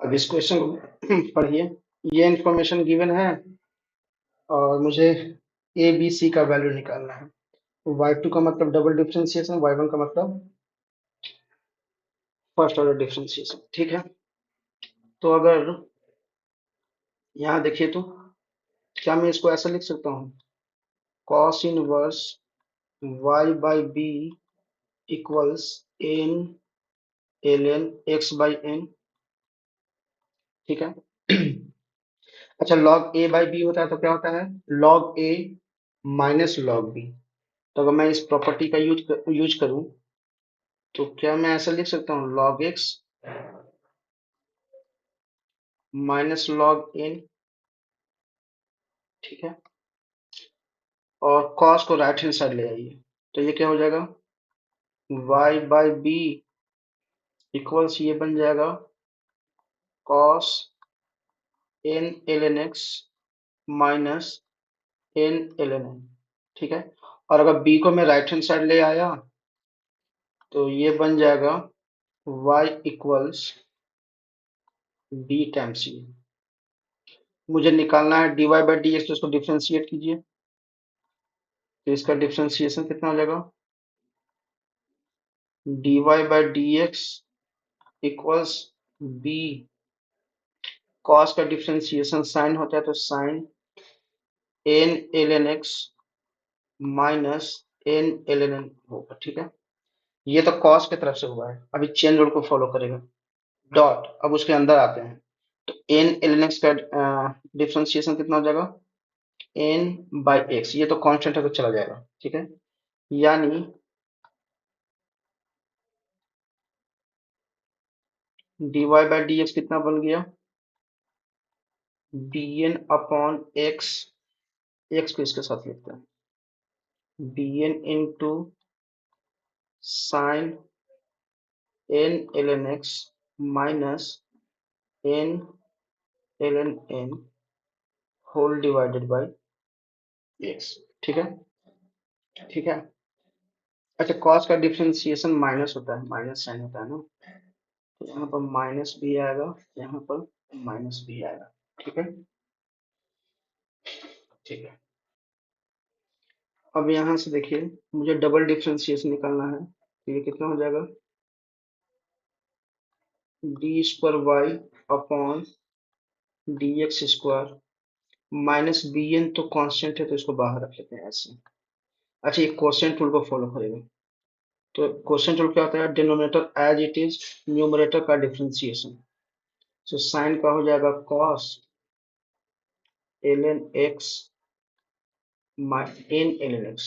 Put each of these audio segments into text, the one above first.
अब इस क्वेश्चन को पढ़िए। ये इंफॉर्मेशन गिवन है और मुझे ए बी सी का वैल्यू निकालना है। y2 का मतलब डबल डिफरेंशिएशन, y1 का मतलब फर्स्ट ऑर्डर डिफरेंशिएशन। ठीक है, तो अगर यहाँ देखिए तो क्या मैं इसको ऐसा लिख सकता हूँ, cos inverse y by B equals N ln x by N. ठीक है अच्छा, log a बाई बी होता है तो क्या होता है, log a minus log b। तो अगर मैं इस प्रॉपर्टी का यूज करूं तो क्या मैं ऐसा लिख सकता हूँ, log x minus log n। ठीक है, और cos को राइट हैंड साइड ले आइए तो ये क्या हो जाएगा, y बाई बी इक्वल्स ये बन जाएगा cos n ln x minus n ln n। ठीक है, और अगर b को मैं राइट हैंड साइड ले आया तो ये बन जाएगा y इक्वल्स b टाइम्स ये। मुझे निकालना है dy बाई डी एक्स, तो इसको डिफ्रेंशिएट कीजिए तो इसका डिफ्रेंशिएशन कितना हो जाएगा, dy by D X equals b। cos का डिफ्रेंशिएशन साइन होता है तो sine n ln x minus n ln n होगा। ठीक है, ये तो cos की तरफ से हुआ है, अभी चेन रूल को फॉलो करेगा। डॉट, अब उसके अंदर आते हैं तो n ln x का डिफ्रेंशिएशन कितना हो जाएगा, n बाई एक्स, ये तो कांस्टेंट है तो चला जाएगा। ठीक है, यानी dy बाई डी एक्स कितना बन गया, bn अपॉन x, x को इसके साथ लिखते हैं bn into sine n ln x minus n ln n whole divided by x। ठीक है, ठीक है। अच्छा, cos का डिफरेंशिएशन माइनस होता है, माइनस साइन होता है ना, तो यहाँ पर माइनस भी आएगा, यहाँ पर माइनस भी आएगा। ठीक है, ठीक है। अब यहाँ से देखिए, मुझे डबल डिफरेंशिएशन निकालना है तो ये कितना हो जाएगा, D square Y upon D X square minus B N, तो कांस्टेंट है तो इसको बाहर रख लेते हैं ऐसे। अच्छा, ये क्वोशिएंट रूल को फॉलो करेगा तो क्वोशिएंट रूल क्या होता है, denominator as it is, numerator का डिफरेंशिएशन। तो साइन का हो जाएगा cos ln x n ln x,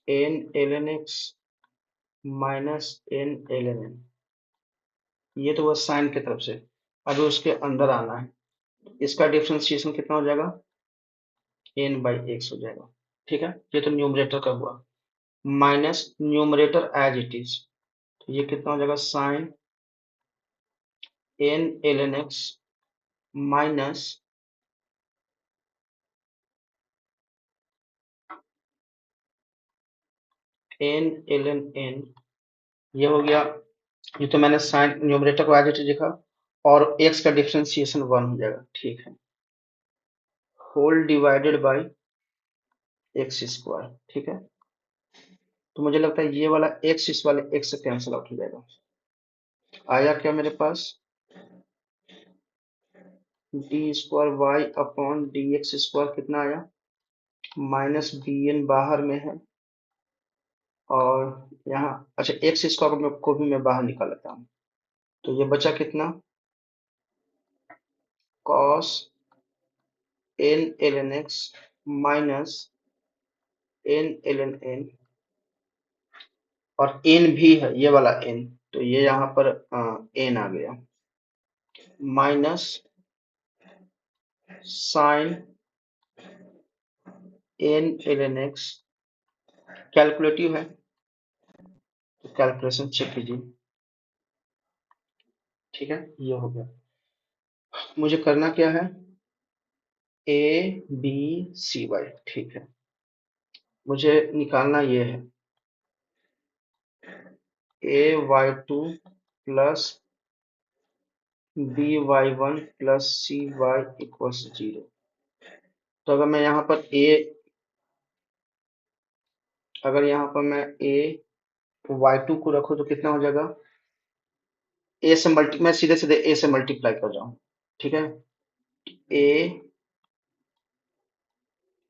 n ln x minus n ln n। ये तो बस साइन की तरफ से, अभी उसके अंदर आना है, इसका डिफरेंशिएशन कितना हो जाएगा, n बाई एक्स हो जाएगा। ठीक है, ये तो न्यूमरेटर का हुआ, minus numerator as it is, तो ये कितना हो जाएगा, sine n ln x minus n ln n। ये हो गया, ये तो मैंने साइन न्यूमरेटर को एज इट इज लिखा, और x का डिफरेंशिएशन 1 हो जाएगा। ठीक है, whole divided by X square. ठीक है, तो मुझे लगता है ये वाला x इस वाले x से कैंसिल आउट हो जाएगा। आया क्या मेरे पास, D square Y upon D X square कितना आया, माइनस बी एन बाहर में है, और यहाँ अच्छा एक्स स्क्वायर को भी मैं बाहर निकाल लेता हूँ तो ये बचा कितना, cos n ln x minus n ln n, और n भी है ये वाला n, तो ये यहाँ पर n आ गया, minus sine n ln x। Calculative है तो कैलकुलेशन चेक कीजिए। ठीक है, ये हो गया। मुझे करना क्या है, ए बी सी वाई। ठीक है, मुझे निकालना ये है, A Y two plus B Y one plus C Y equals 0। तो अगर यहाँ पर मैं ए वाई टू को रखूँ तो कितना हो जाएगा? मैं सीधे सीधे ए से मल्टीप्लाई कर रहा हूँ, ठीक है। A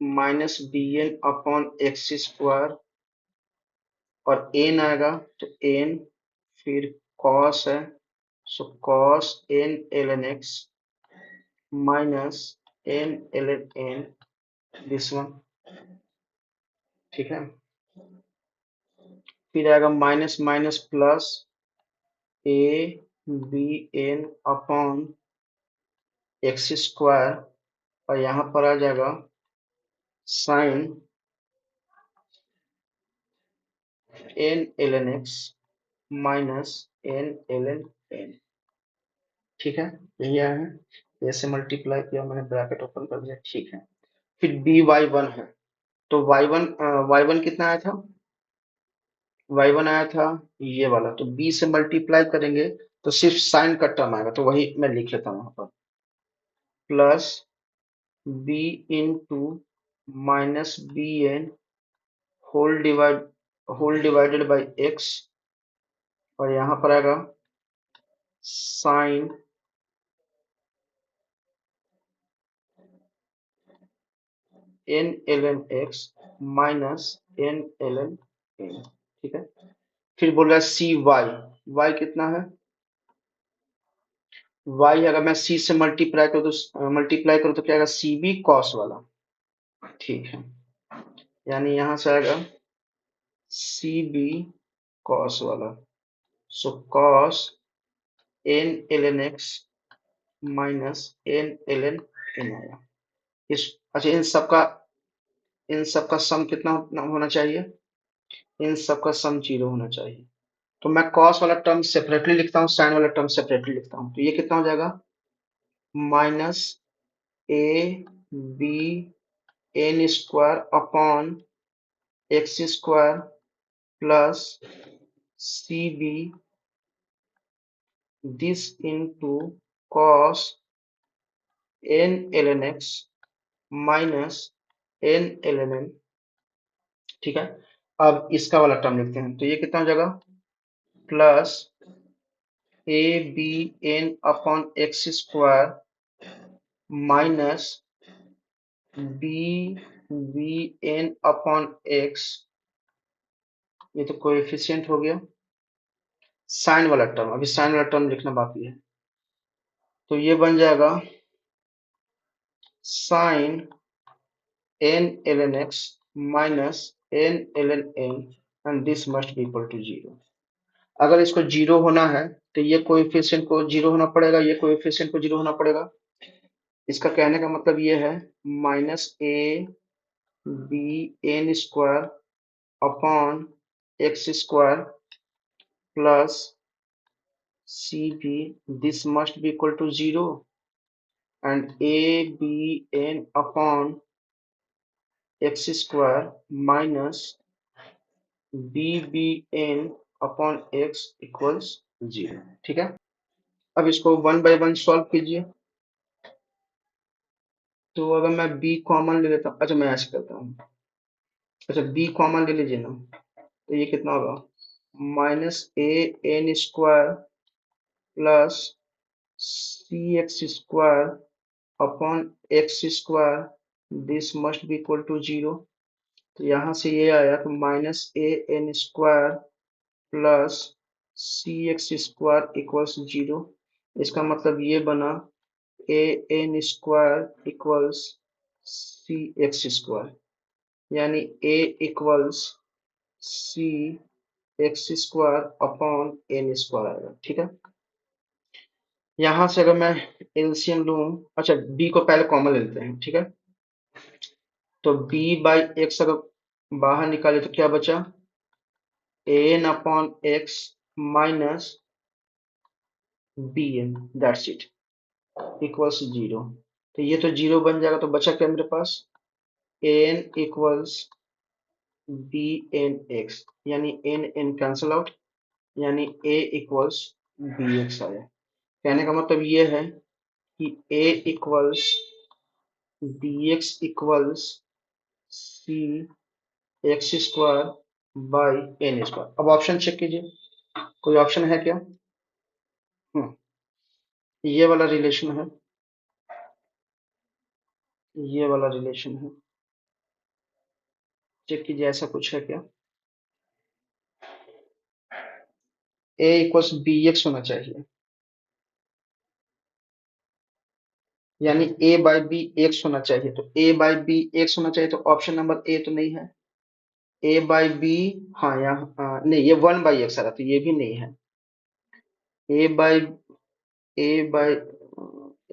minus B N upon X square, और एन आएगा तो एन, फिर कॉस है, so cos N L N X minus N L N N, this one, ठीक है। फिर आएगा minus minus plus A B N upon X square, और यहाँ पर आ जाएगा sine N L N X minus N L N N, ठीक है। यही आया है, ऐसे मल्टीप्लाई किया मैंने, ब्रैकेट ओपन कर दिया, ठीक है। फिर बी वाई वन है, तो वाई वन कितना आया था? वाई वन आया था ये वाला, तो बी से मल्टीप्लाई करेंगे तो सिर्फ साइन का टर्म आएगा, तो वही मैं लिख लेता हूँ यहाँ पर, plus B into minus B N whole divide whole divided by X, और यहाँ पर आएगा sine N L N X minus N L N N, ठीक है। फिर बोल रहा है सी वाई, वाई कितना है? वाई अगर मैं सी से मल्टीप्लाई करूँ तो क्या आएगा? सी बी कॉस वाला, ठीक है। यानी यहां से आएगा सी बी कॉस वाला, so cos N L N X minus N L N N आया। इस अच्छा, इन सब का सम कितना होना चाहिए? इन सब का सम 0 होना चाहिए। तो मैं कॉस वाला टर्म सेपरेटली लिखता हूँ, साइन वाला टर्म सेपरेटली लिखता हूँ, तो ये कितना हो जाएगा? Minus A B N square upon X square plus C B this into cos N L N X minus N L N N, ठीक है। अब इसका वाला टर्म लिखते हैं, तो ये कितना हो जाएगा? Plus A B N upon X square minus B B N upon X, ये तो कोएफिशिएंट हो गया। साइन वाला टर्म, अभी साइन वाला टर्म लिखना बाकी है, तो ये बन जाएगा sine N L N X minus N L N N, and this must be equal to 0। अगर इसको 0 होना है तो ये कोएफिशिएंट को 0 होना पड़ेगा, ये कोएफिशिएंट को 0 होना पड़ेगा। इसका कहने का मतलब ये है minus A B N square upon X square plus C B, this must be equal to 0, and a b n upon x square minus b b n upon x equals 0, ठीक है। अब इसको वन बाय वन सॉल्व कीजिए। तो अगर मैं b common ले लेता हूँ, अच्छा मैं ऐसे करता हूँ, अच्छा b कॉमन ले लीजिए ना, तो ये कितना होगा? Minus A N square plus C X square upon X square, this must be equal to 0। तो यहाँ से ये आया तो minus A N square plus C X square equals 0। इसका मतलब ये बना A N square equals C X square, यानी A equals C X square upon N square आएगा, ठीक है। यहाँ से अगर मैं एलसीएम लूँ, अच्छा बी को पहले कॉमन ले लेते हैं, ठीक है। तो बी बाई एक्स अगर बाहर निकाले तो क्या बचा? N upon X minus B N, that's it, equals 0। तो ये तो 0 बन जाएगा, तो बचा क्या मेरे पास? N equals B N X, यानी एन एन कैंसल आउट, यानी ए इक्वल्स बी एक्स आया। कहने का मतलब ये है कि A equals B X equals C X square by N square. अब ऑप्शन चेक कीजिए, कोई ऑप्शन है क्या? हम्म, ये वाला रिलेशन है, ये वाला रिलेशन है, चेक कीजिए ऐसा कुछ है क्या? ए इक्वल्स बी एक्स होना चाहिए, यानी ए बाई बी एक्स होना चाहिए, तो ए बाई बी एक्स होना चाहिए, तो ऑप्शन नंबर ए तो नहीं है। ए बाई बी, हाँ यहाँ नहीं, ये वन बाई एक्स आ रहा, तो ये भी नहीं है। A by A by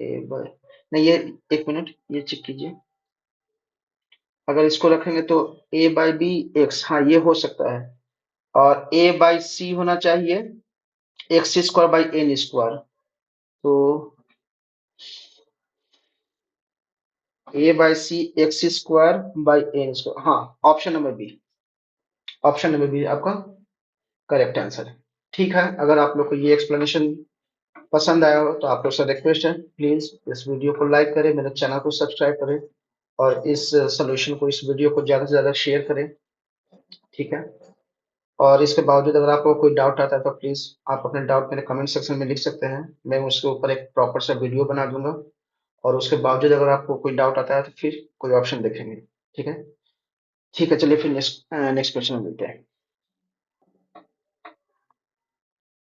A by नहीं, ये एक मिनट ये चेक कीजिए, अगर इसको रखेंगे तो ए बाई बी एक्स, हाँ ये हो सकता है, और ए बाई सी होना चाहिए X square by N square, तो A by C X square by N square, हाँ option number B, option number B आपका करेक्ट आंसर है। ठीक है, अगर आप लोग को ये एक्सप्लेनेशन पसंद आया हो तो आप लोग से रिक्वेस्ट है, प्लीज इस वीडियो को लाइक करें, मेरे चैनल को सब्सक्राइब करें, और इस सोल्यूशन को, इस वीडियो को ज्यादा से ज्यादा शेयर करें। ठीक है, और इसके बावजूद अगर आपको कोई डाउट आता है तो प्लीज आप अपने डाउट मेरे कमेंट सेक्शन में लिख सकते हैं, मैं उसके ऊपर एक प्रॉपर सा वीडियो बना दूंगा। और उसके बावजूद अगर आपको कोई डाउट आता है तो फिर कोई ऑप्शन देखेंगे। ठीक है, ठीक है, चलिए फिर नेक्स्ट नेक्स्ट क्वेश्चन में मिलते हैं।